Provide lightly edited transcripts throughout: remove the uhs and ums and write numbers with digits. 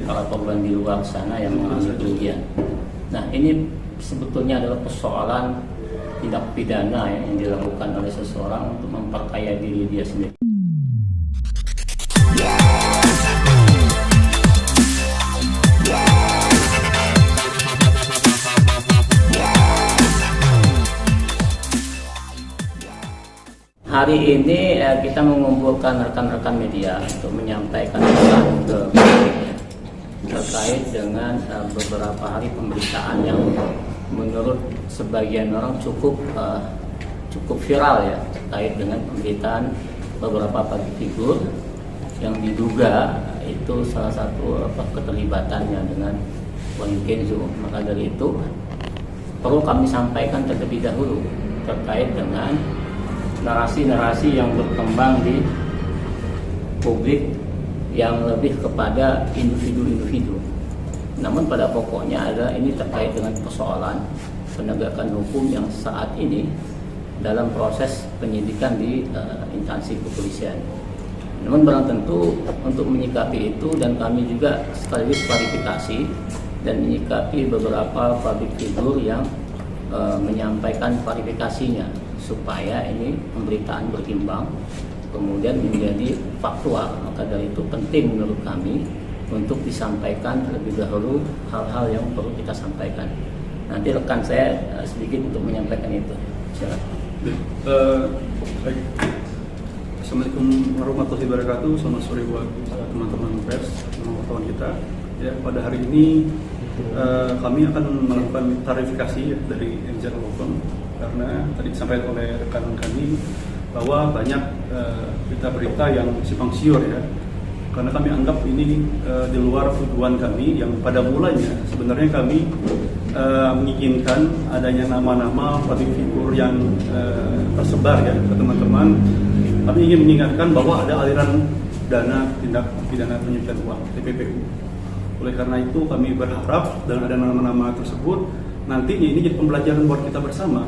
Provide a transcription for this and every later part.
para korban di luar sana yang mengalami kerugian. Nah, ini sebetulnya adalah persoalan tindak pidana yang dilakukan oleh seseorang untuk memperkaya diri dia sendiri. Hari ini kita mengumpulkan rekan-rekan media untuk menyampaikan pesan ke publik terkait dengan beberapa hari pemberitaan yang menurut sebagian orang cukup viral ya, terkait dengan pemberitaan beberapa public figure yang diduga itu salah satu keterlibatannya dengan Wahyu Kenzo. Maka dari itu perlu kami sampaikan terlebih dahulu terkait dengan narasi-narasi yang berkembang di publik yang lebih kepada individu-individu. Namun pada pokoknya adalah ini terkait dengan persoalan penegakan hukum yang saat ini dalam proses penyidikan di instansi kepolisian. Namun barang tentu untuk menyikapi itu, dan kami juga sekaligus klarifikasi dan menyikapi beberapa public figure yang menyampaikan klarifikasinya supaya ini pemberitaan berimbang kemudian menjadi faktual. Maka dari itu penting menurut kami untuk disampaikan terlebih dahulu hal-hal yang perlu kita sampaikan. Nanti rekan saya sedikit untuk menyampaikan itu. Silakan. Baik. Assalamualaikum warahmatullahi wabarakatuh. Selamat sore buat teman-teman pers, teman-teman kita. Ya, pada hari ini kami akan melakukan klarifikasi ya, dari MZ Law Firm, karena tadi disampaikan oleh rekan kami bahwa banyak berita-berita yang simpang siur ya, karena kami anggap ini di luar tujuan kami yang pada mulanya sebenarnya kami menginginkan adanya nama-nama public figure yang tersebar ya ke teman-teman. Kami ingin mengingatkan bahwa ada aliran dana tindak pidana pencucian uang (TPPU). Oleh karena itu kami berharap dengan ada nama-nama tersebut nantinya ini jadi pembelajaran buat kita bersama,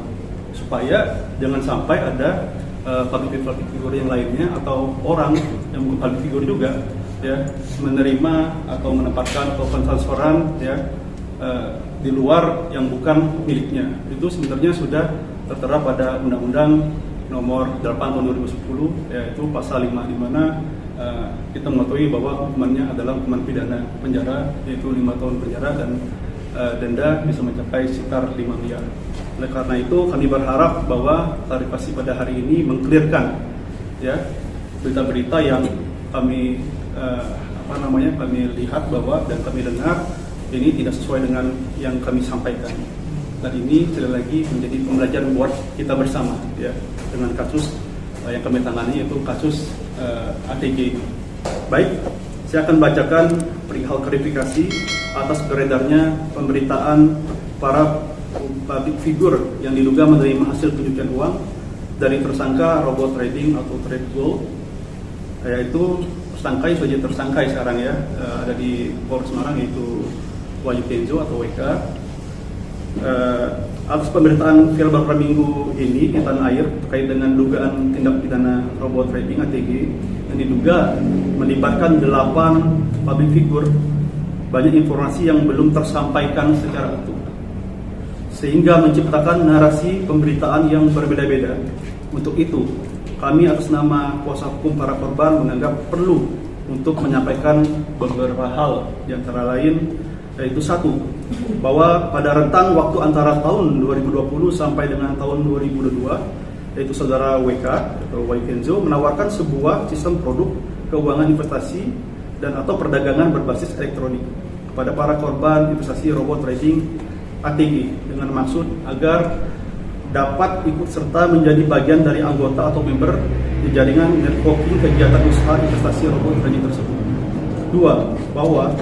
supaya jangan sampai ada public figure yang lainnya atau orang yang bukan public figure juga ya menerima atau menempatkan atau transferan ya di luar yang bukan miliknya. Itu sebenarnya sudah tertera pada Undang-Undang Nomor 8 Tahun 2010 yaitu pasal 5, di mana kita mengetahui bahwa hukumannya adalah hukuman pidana penjara, yaitu 5 tahun penjara dan denda bisa mencapai sekitar 5 miliar. Oleh karena itu kami berharap bahwa klarifikasi pada hari ini mengklirkan ya berita-berita yang kami kami lihat bahwa dan kami dengar ini tidak sesuai dengan yang kami sampaikan. Dan ini sekali lagi menjadi pembelajaran buat kita bersama ya dengan kasus yang kami tangani, yaitu kasus ATG. Baik, saya akan bacakan perihal klarifikasi atas beredarnya pemberitaan para public figure yang diduga menerima hasil pencucian uang dari tersangka robot trading atau trade gold, yaitu tersangka sekarang ya ada di Polres Semarang, yaitu Wahyu Kenzo atau WK. Atas pemberitaan viral beberapa minggu ini di tanah air terkait dengan dugaan tindak pidana robot trading ATG yang diduga melibatkan 8 public figure, banyak informasi yang belum tersampaikan secara utuh sehingga menciptakan narasi pemberitaan yang berbeda-beda. Untuk itu, kami atas nama kuasa hukum para korban menganggap perlu untuk menyampaikan beberapa hal, di antara lain yaitu satu, bahwa pada rentang waktu antara tahun 2020 sampai dengan tahun 2022, yaitu saudara WK atau Wahyu Kenzo menawarkan sebuah sistem produk keuangan investasi dan atau perdagangan berbasis elektronik kepada para korban investasi robot trading ATG dengan maksud agar dapat ikut serta menjadi bagian dari anggota atau member di jaringan networking kegiatan usaha investasi robot trading tersebut. Dua, bahwa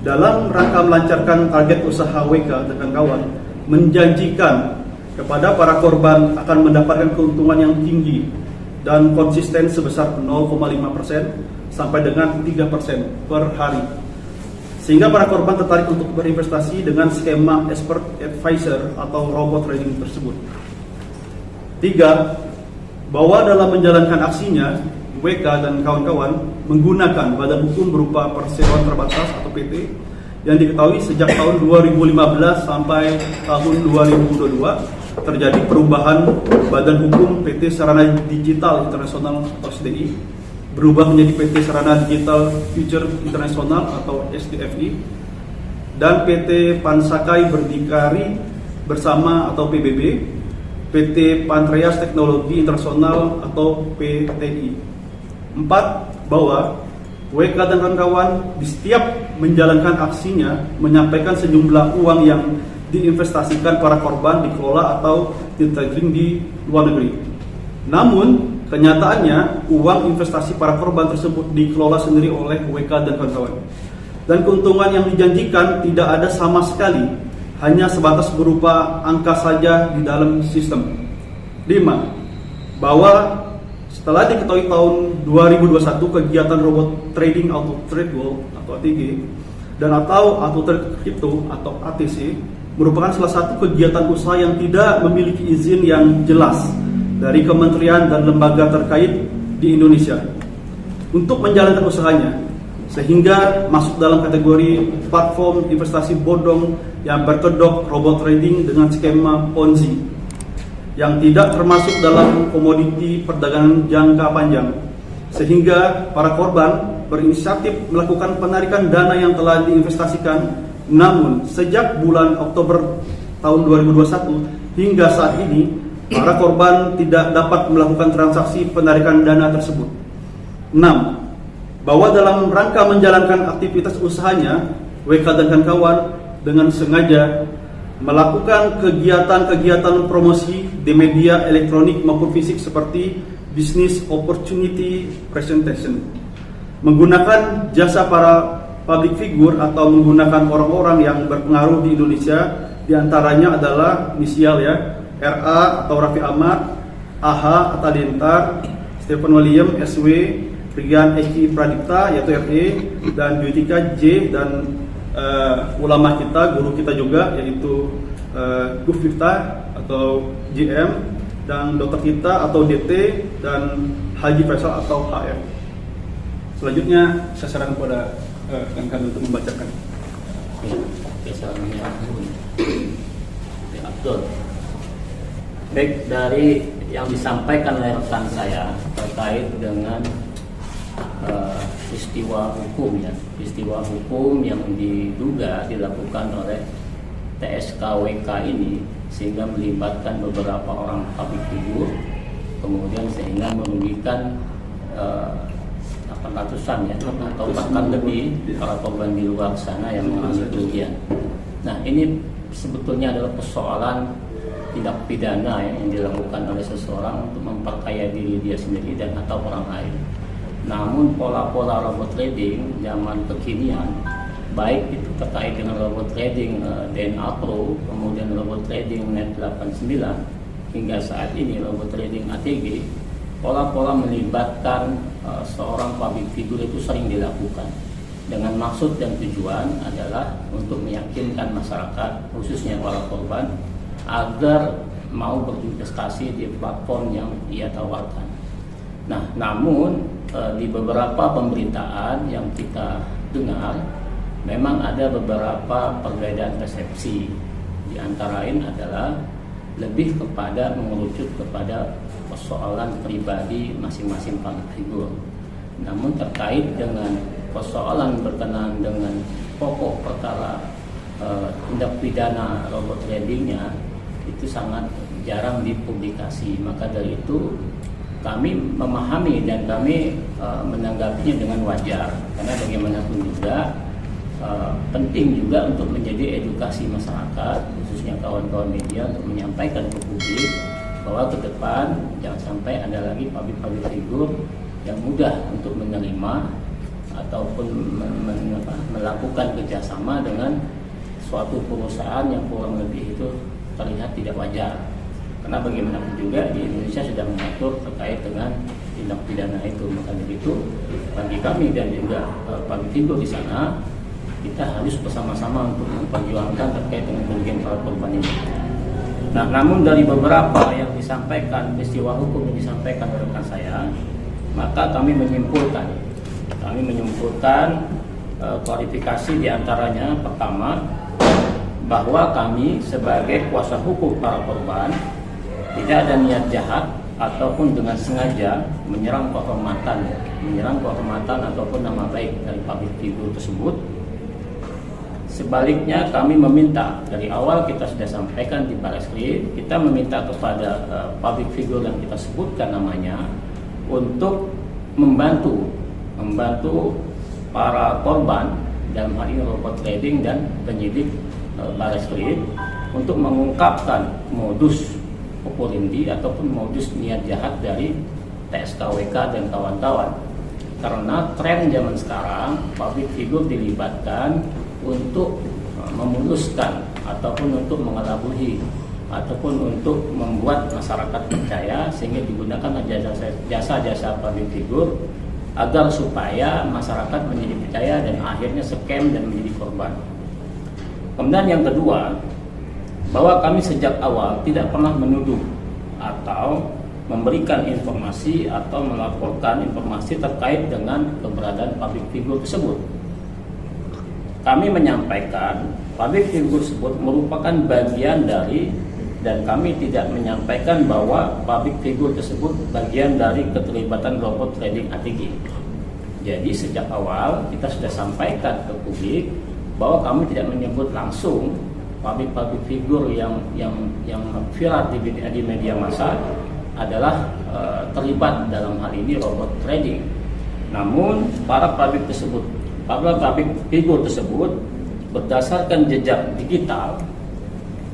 dalam rangka melancarkan target usaha WK dan kawan menjanjikan kepada para korban akan mendapatkan keuntungan yang tinggi dan konsisten sebesar 0,5% sampai dengan 3% per hari, sehingga para korban tertarik untuk berinvestasi dengan skema expert advisor atau robot trading tersebut. Tiga, bahwa dalam menjalankan aksinya, WK dan kawan-kawan menggunakan badan hukum berupa perseroan terbatas atau PT yang diketahui sejak tahun 2015 sampai tahun 2022 terjadi perubahan badan hukum PT Sarana Digital Internasional atau SDI berubah menjadi PT Sarana Digital Future Internasional atau SDFI dan PT Pansakai Berdikari Bersama atau PBB, PT Pantreas Teknologi Internasional atau PTI. 4. Bahwa WK dan kawan-kawan di setiap menjalankan aksinya menyampaikan sejumlah uang yang diinvestasikan para korban dikelola atau ditagih di luar negeri. Namun kenyataannya uang investasi para korban tersebut dikelola sendiri oleh WK dan kawan-kawan. Dan keuntungan yang dijanjikan tidak ada sama sekali, hanya sebatas berupa angka saja di dalam sistem. 5. Bahwa setelah diketahui tahun 2021 kegiatan robot trading Auto Trade World atau ATG dan atau Auto Trade Crypto atau ATC merupakan salah satu kegiatan usaha yang tidak memiliki izin yang jelas dari kementerian dan lembaga terkait di Indonesia untuk menjalankan usahanya, sehingga masuk dalam kategori platform investasi bodong yang berkedok robot trading dengan skema Ponzi yang tidak termasuk dalam komoditi perdagangan jangka panjang, sehingga para korban berinisiatif melakukan penarikan dana yang telah diinvestasikan. Namun sejak bulan Oktober tahun 2021 hingga saat ini para korban tidak dapat melakukan transaksi penarikan dana tersebut. 6. Bahwa dalam rangka menjalankan aktivitas usahanya, WK dan kawan dengan sengaja melakukan kegiatan-kegiatan promosi di media elektronik maupun fisik seperti business opportunity presentation, menggunakan jasa para public figure atau menggunakan orang-orang yang berpengaruh di Indonesia, diantaranya adalah inisial ya, RA atau Raffi Ahmad, AH Atta Dentar, Stephen William SW, Rian Eki Pradipta yaitu RE, dan Juitika J, dan ulama kita, guru kita juga yaitu Gus Miftah atau JM, dan dokter kita atau DT, dan Haji Faisal atau HF. Selanjutnya saya sarankan kepada rekan untuk membacakan. Ya, Abdul. Baik, dari yang disampaikan oleh rekan saya terkait dengan peristiwa hukum yang diduga dilakukan oleh TSKWK ini sehingga melibatkan beberapa orang public figure, kemudian sehingga merugikan 800-an ya atau bahkan lebih para korban di luar sana yang mengalami kerugian. Nah, ini sebetulnya adalah persoalan tindak pidana yang dilakukan oleh seseorang untuk memperkaya diri dia sendiri dan atau orang lain. Namun pola-pola robot trading zaman kekinian, baik itu terkait dengan robot trading DNA Pro, kemudian robot trading Net 89, hingga saat ini robot trading ATG, pola-pola melibatkan seorang public figure itu sering dilakukan dengan maksud dan tujuan adalah untuk meyakinkan masyarakat, khususnya para korban, agar mau berinvestasi di platform yang ia tawarkan. Nah, namun di beberapa pemberitaan yang kita dengar memang ada beberapa perbedaan persepsi. Di antara lain adalah lebih kepada mengerucut kepada persoalan pribadi masing-masing public figure. Namun terkait dengan persoalan berkenaan dengan pokok perkara tindak pidana robot tradingnya itu sangat jarang dipublikasi. Maka dari itu kami memahami dan kami menanggapinya dengan wajar, karena bagaimanapun juga penting juga untuk menjadi edukasi masyarakat, khususnya kawan-kawan media, untuk menyampaikan ke publik bahwa ke depan jangan sampai ada lagi public figure yang mudah untuk menerima ataupun melakukan kerjasama dengan suatu perusahaan yang kurang lebih itu terlihat tidak wajar. Karena bagaimanapun juga di Indonesia sudah mengatur terkait dengan tindak pidana itu. Maka dari itu bagi kami dan juga public figure di sana, kita harus bersama-sama untuk memperjuangkan terkait dengan kerugian para korban ini. Nah, namun dari beberapa yang disampaikan, peristiwa hukum yang disampaikan oleh rekan saya, maka kami menyimpulkan klarifikasi diantaranya. Pertama, bahwa kami sebagai kuasa hukum para korban tidak ada niat jahat ataupun dengan sengaja menyerang kehormatan ataupun nama baik dari public figure tersebut. Sebaliknya kami meminta, dari awal kita sudah sampaikan di Barreskrim, kita meminta kepada public figure yang kita sebutkan namanya untuk membantu para korban, dalam hal ini robot trading dan penyidik Barreskrim, untuk mengungkapkan modus operandi ataupun modus niat jahat dari TSKWK dan kawan-kawan. Karena tren zaman sekarang public figure dilibatkan untuk memuluskan ataupun untuk mengelabui ataupun untuk membuat masyarakat percaya, sehingga digunakan jasa-jasa public figure agar supaya masyarakat menjadi percaya dan akhirnya scam dan menjadi korban. Kemudian yang kedua, bahwa kami sejak awal tidak pernah menuduh atau memberikan informasi atau melaporkan informasi terkait dengan keberadaan public figure tersebut. Kami menyampaikan public figure tersebut merupakan bagian dari, dan kami tidak menyampaikan bahwa public figure tersebut bagian dari keterlibatan robot trading ATG. Jadi sejak awal kita sudah sampaikan ke publik bahwa kami tidak menyebut langsung public figure yang viral di media massa adalah terlibat dalam hal ini robot trading. Namun para public figure tersebut berdasarkan jejak digital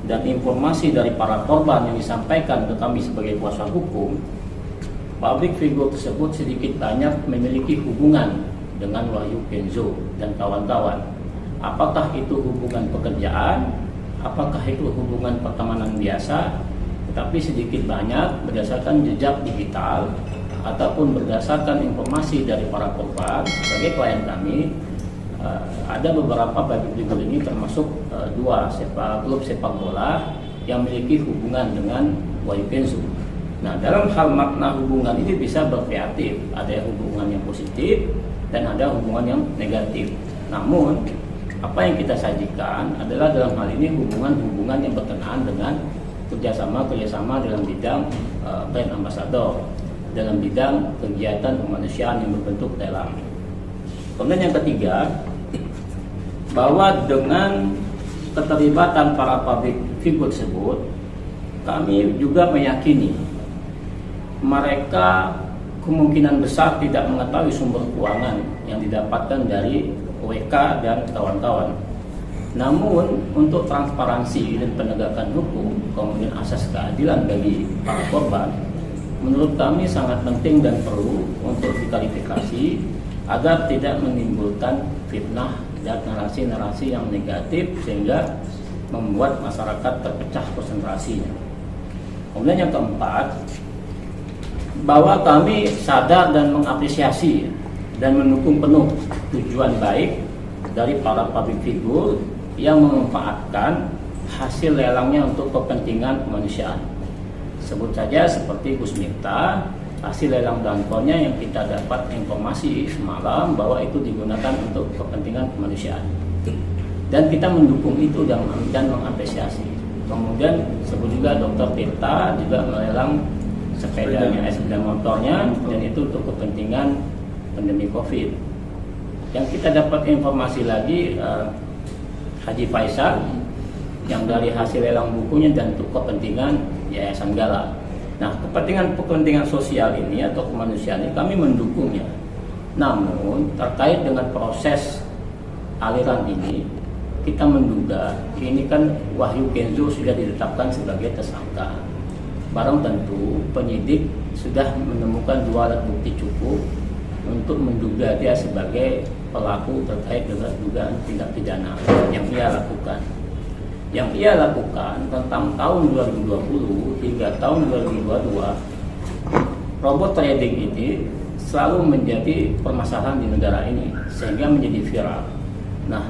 dan informasi dari para korban yang disampaikan ke kami sebagai kuasa hukum, public figure tersebut sedikit banyak memiliki hubungan dengan Wahyu Kenzo dan kawan-kawan. Apakah itu hubungan pekerjaan, apakah itu hubungan pertemanan biasa, tetapi sedikit banyak berdasarkan jejak digital ataupun berdasarkan informasi dari para korban sebagai klien kami. Ada beberapa public figure ini termasuk dua klub sepak bola yang memiliki hubungan dengan Wahyu Kenzo. Nah, dalam hal makna hubungan ini bisa bervariatif, ada hubungan yang positif dan ada hubungan yang negatif. Namun apa yang kita sajikan adalah dalam hal ini hubungan yang berkenaan dengan kerjasama dalam bidang brand ambassador, dalam bidang kegiatan kemanusiaan yang berbentuk lelang. Kemudian yang ketiga, bahwa dengan keterlibatan para public figure tersebut, kami juga meyakini mereka kemungkinan besar tidak mengetahui sumber keuangan yang didapatkan dari WK dan kawan-kawan. Namun untuk transparansi dan penegakan hukum, kemudian asas keadilan bagi para korban, menurut kami sangat penting dan perlu untuk diklarifikasi agar tidak menimbulkan fitnah dan narasi-narasi yang negatif sehingga membuat masyarakat terpecah konsentrasinya. Kemudian yang keempat, bahwa kami sadar dan mengapresiasi dan mendukung penuh tujuan baik dari para public figure yang memanfaatkan hasil lelangnya untuk kepentingan kemanusiaan. Sebut saja seperti Gus Miftah, hasil lelang dankornya yang kita dapat informasi semalam bahwa itu digunakan untuk kepentingan kemanusiaan. Dan kita mendukung itu dan mengapresiasi. Kemudian sebut juga Dr. Tirta juga melelang sepedanya, sepeda motornya, dan itu untuk kepentingan pandemi COVID. Yang kita dapat informasi lagi Haji Faisal yang dari hasil lelang bukunya dan untuk kepentingan Yayasan Gala. Nah, kepentingan sosial ini atau kemanusiaan ini kami mendukungnya. Namun terkait dengan proses aliran ini, kita menduga ini kan Wahyu Kenzo sudah ditetapkan sebagai tersangka. Barang tentu penyidik sudah menemukan 2 alat bukti cukup untuk menduga dia sebagai pelaku terkait dengan dugaan tindak pidana yang ia lakukan. Yang ia lakukan tentang tahun 2020 hingga tahun 2022, robot trading ini selalu menjadi permasalahan di negara ini sehingga menjadi viral. Nah,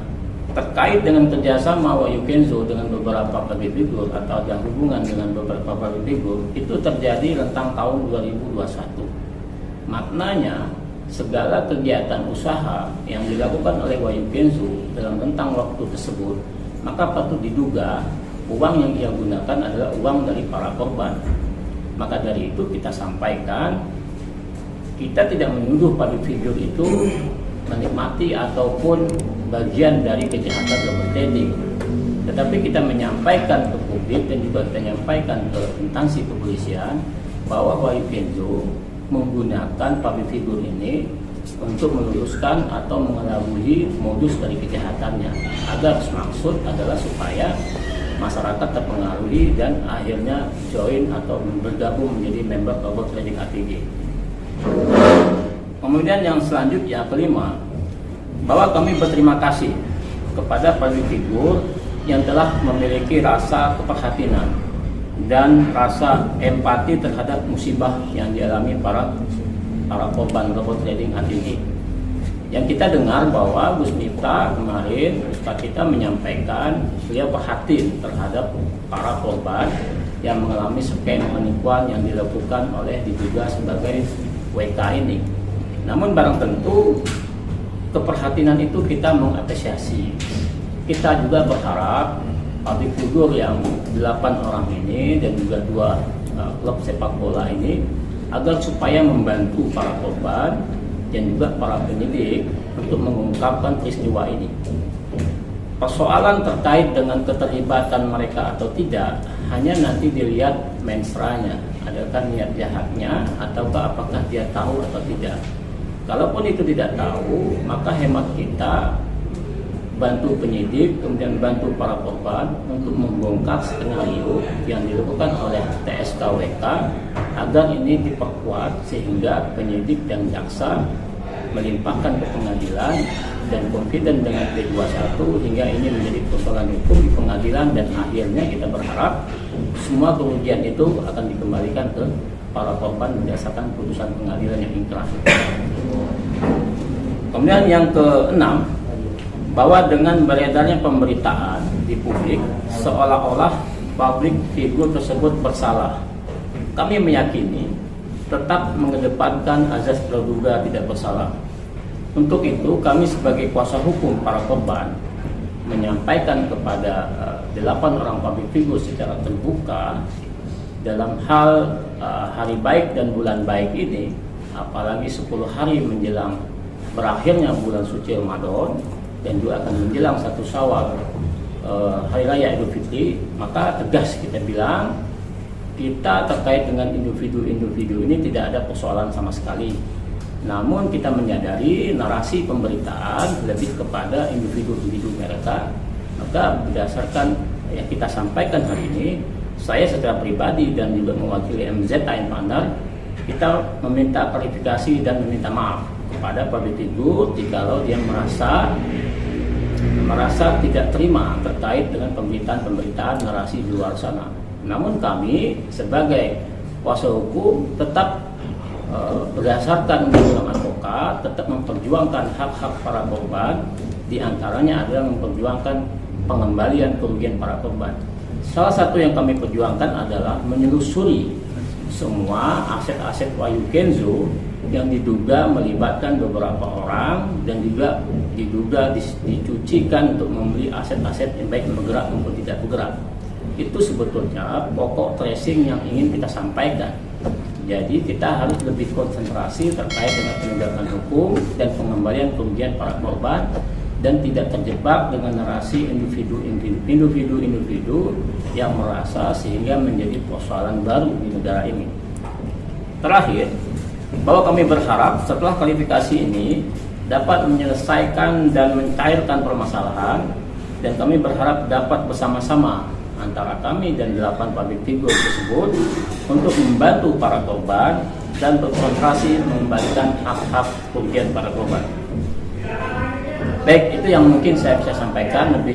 terkait dengan kerjasama Wahyu Kenzo dengan beberapa public figure atau ada hubungan dengan beberapa public figure itu terjadi rentang tahun 2021. Maknanya segala kegiatan usaha yang dilakukan oleh Wahyu Kenzo dalam rentang waktu tersebut, maka patut diduga uang yang ia gunakan adalah uang dari para korban. Maka dari itu kita sampaikan, kita tidak menuduh public figure itu menikmati ataupun bagian dari kejahatan double trading, tetapi kita menyampaikan ke publik dan juga kita menyampaikan ke instansi kepolisian bahwa Wahyu Kenzo menggunakan public figure ini untuk meluruskan atau mengelabui modus dari kejahatannya, agar maksud adalah supaya masyarakat terpengaruhi dan akhirnya join atau bergabung menjadi member double trading ATG. Kemudian yang selanjutnya, kelima, bahwa kami berterima kasih kepada public figure yang telah memiliki rasa keprihatinan dan rasa empati terhadap musibah yang dialami para korban double trading ATG. Yang kita dengar bahwa Gus Miftah kemarin, Ustaz kita menyampaikan beliau perhatian terhadap para korban yang mengalami skema penipuan yang dilakukan oleh diduga sebagai WK ini. Namun barang tentu keperhatian itu kita mengapresiasi. Kita juga berharap public figure yang 8 orang ini dan juga 2 klub sepak bola ini agar supaya membantu para korban dan juga para penyidik untuk mengungkapkan peristiwa ini. Persoalan terkait dengan keterlibatan mereka atau tidak hanya nanti dilihat mensranya, adakah niat jahatnya ataukah apakah dia tahu atau tidak. Kalaupun itu tidak tahu, maka hemat kita bantu penyidik, kemudian bantu para korban untuk membongkar skenario yang dilakukan oleh TSKWK agar ini diperkuat sehingga penyidik dan jaksa melimpahkan ke pengadilan dan confident dengan P21 hingga ini menjadi persoalan hukum di pengadilan, dan akhirnya kita berharap semua kerugian itu akan dikembalikan ke para korban berdasarkan putusan pengadilan yang inkrah. Kemudian yang keenam, bahwa dengan beredarnya pemberitaan di publik seolah-olah publik figur tersebut bersalah, kami meyakini tetap mengedepankan azas praduga tidak bersalah. Untuk itu kami sebagai kuasa hukum para korban menyampaikan kepada 8 orang public figure secara terbuka dalam hal hari baik dan bulan baik ini, apalagi 10 hari menjelang berakhirnya bulan suci Ramadan dan juga akan menjelang 1 Syawal, hari raya Idul Fitri, maka tegas kita bilang kita terkait dengan individu-individu ini tidak ada persoalan sama sekali. Namun kita menyadari narasi pemberitaan lebih kepada individu-individu mereka. Maka berdasarkan yang kita sampaikan hari ini, saya secara pribadi dan juga mewakili MZ Ain Pandar, kita meminta klarifikasi dan meminta maaf kepada public figure jikalau dia merasa tidak terima terkait dengan pemberitaan narasi di luar sana. Namun kami sebagai kuasa hukum tetap berdasarkan undang-undang advokat tetap memperjuangkan hak-hak para korban, diantaranya adalah memperjuangkan pengembalian kerugian para korban. Salah satu yang kami perjuangkan adalah menyelusuri semua aset-aset Wahyu Kenzo yang diduga melibatkan beberapa orang dan juga diduga dicucikan untuk membeli aset-aset yang baik bergerak maupun tidak bergerak. Itu sebetulnya pokok tracing yang ingin kita sampaikan. Jadi kita harus lebih konsentrasi terkait dengan penegakan hukum dan pengembalian kerugian para korban dan tidak terjebak dengan narasi individu yang merasa sehingga menjadi persoalan baru di negara ini. Terakhir, bahwa kami berharap setelah klarifikasi ini dapat menyelesaikan dan mencairkan permasalahan, dan kami berharap dapat bersama-sama antara kami dan 8 public figure tersebut untuk membantu para korban dan berkonsentrasi mengembalikan hak-hak kerugian para korban. Baik, itu yang mungkin saya bisa sampaikan lebih.